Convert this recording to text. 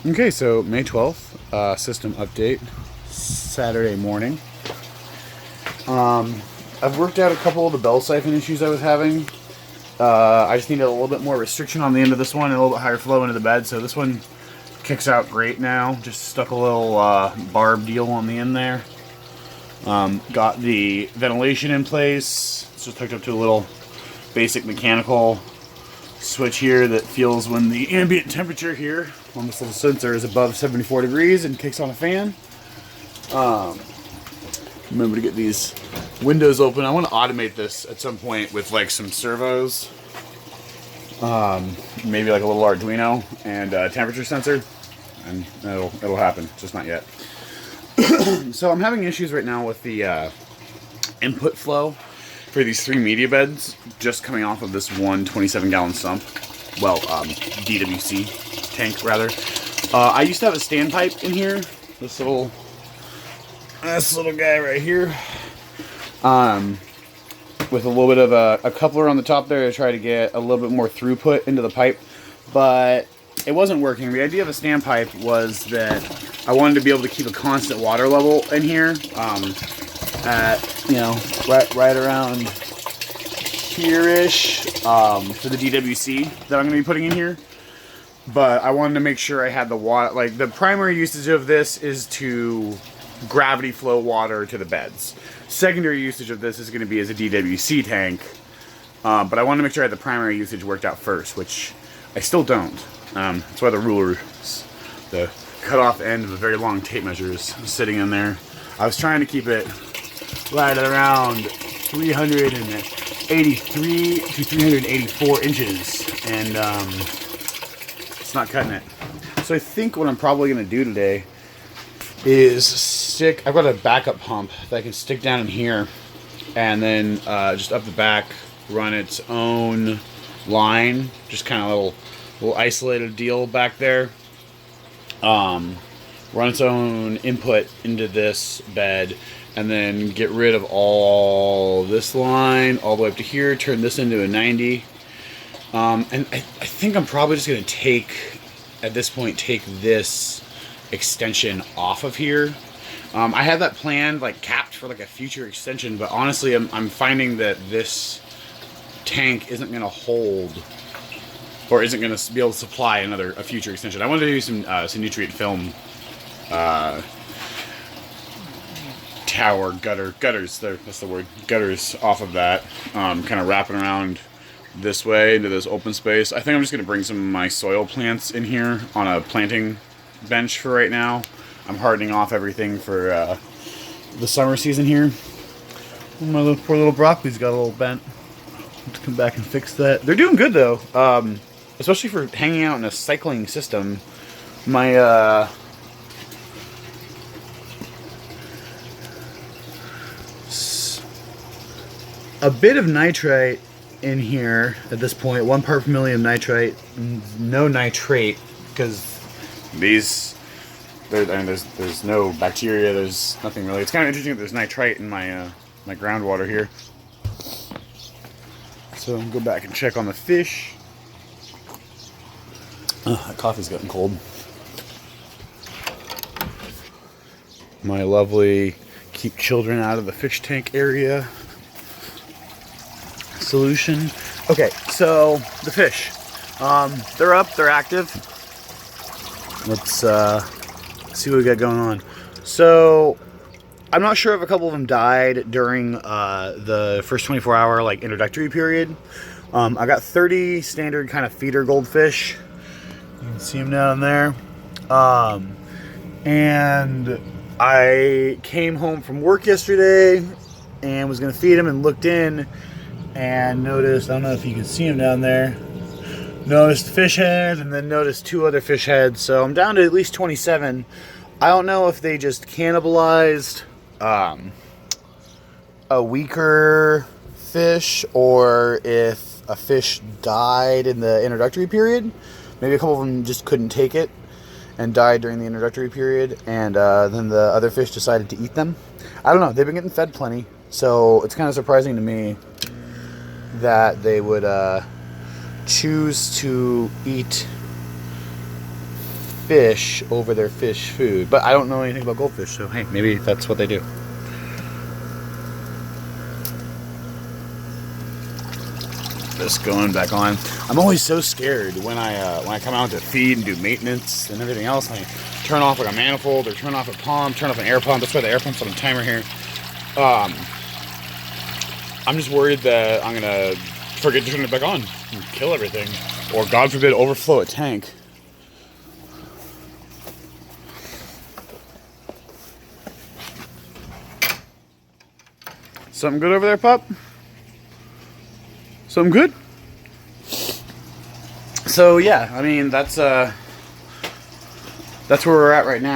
Okay, so May 12th, system update, Saturday morning. I've worked out a couple of the bell siphon issues I was having. I just needed a little bit more restriction on the end of this one and a little bit higher flow into the bed, so this one kicks out great now. Just stuck a little barb deal on the end there. Got the ventilation in place. It's just hooked up to a little basic mechanical switch here that feels when the ambient temperature here on this little sensor is above 74 degrees and kicks on a fan. Remember to get these windows open. I want to automate this at some point with like some servos, maybe like a little Arduino and a temperature sensor, and it'll happen, just not yet. So I'm having issues right now with the input flow for these 3 media beds just coming off of this one 27-gallon sump. Well, DWC tank, rather. I used to have a standpipe in here. This little guy right here. With a little bit of a coupler on the top there to try to get a little bit more throughput into the pipe. But it wasn't working. The idea of a standpipe was that I wanted to be able to keep a constant water level in here. At, you know, right around here-ish for the DWC that I'm going to be putting in here. But I wanted to make sure I had the water. Like, the primary usage of this is to gravity flow water to the beds. Secondary usage of this is going to be as a DWC tank. But I wanted to make sure I had the primary usage worked out first, which I still don't. That's why the ruler, the cut-off end of a very long tape measure is sitting in there. I was trying to keep it right at around 383 to 384 inches, and it's not cutting it. So I think what I'm probably going to do today is I've got a backup pump that I can stick down in here, and then just up the back run its own line, just kind of a little isolated deal back there. Run its own input into this bed, and then get rid of all this line all the way up to here, turn this into a 90. And I think I'm probably just going to at this point, take this extension off of here. I had that planned, like, capped for like a future extension, but honestly, I'm finding that this tank isn't going to hold, or isn't going to be able to supply a future extension. I wanted to do some nutrient film tower gutters there, that's the word, gutters off of that, kind of wrapping around this way into this open space. I think I'm just going to bring some of my soil plants in here on a planting bench for right now. I'm hardening off everything for the summer season here. My poor little broccoli's got a little bent. Have to come back and fix that. They're doing good though, especially for hanging out in a cycling system. My a bit of nitrite in here at this point. 1 part per million nitrite, no nitrate, because there's no bacteria. There's nothing really. It's kind of interesting that there's nitrite in my my groundwater here. So I'll go back and check on the fish. That coffee's getting cold. My lovely keep children out of the fish tank area solution. Okay, so the fish, they're up, they're active. Let's see what we got going on. So I'm not sure if a couple of them died during the first 24-hour like introductory period. I got 30 standard kind of feeder goldfish. You can see them down there. And I came home from work yesterday and was going to feed them, and looked in and noticed, I don't know if you can see them down there, noticed the fish head, and then noticed 2 other fish heads. So I'm down to at least 27. I don't know if they just cannibalized a weaker fish, or if a fish died in the introductory period. Maybe a couple of them just couldn't take it and died during the introductory period, and then the other fish decided to eat them. I don't know. They've been getting fed plenty, so it's kind of surprising to me that they would choose to eat fish over their fish food. But I don't know anything about goldfish, so hey, maybe that's what they do. Just going back on. I'm always so scared when I come out to feed and do maintenance and everything else. I turn off like a manifold or turn off a pump, turn off an air pump. That's why the air pump's on the timer here. I'm just worried that I'm gonna forget to turn it back on and kill everything, or God forbid, overflow a tank. Something good over there, pup? Something good? So yeah, I mean that's where we're at right now.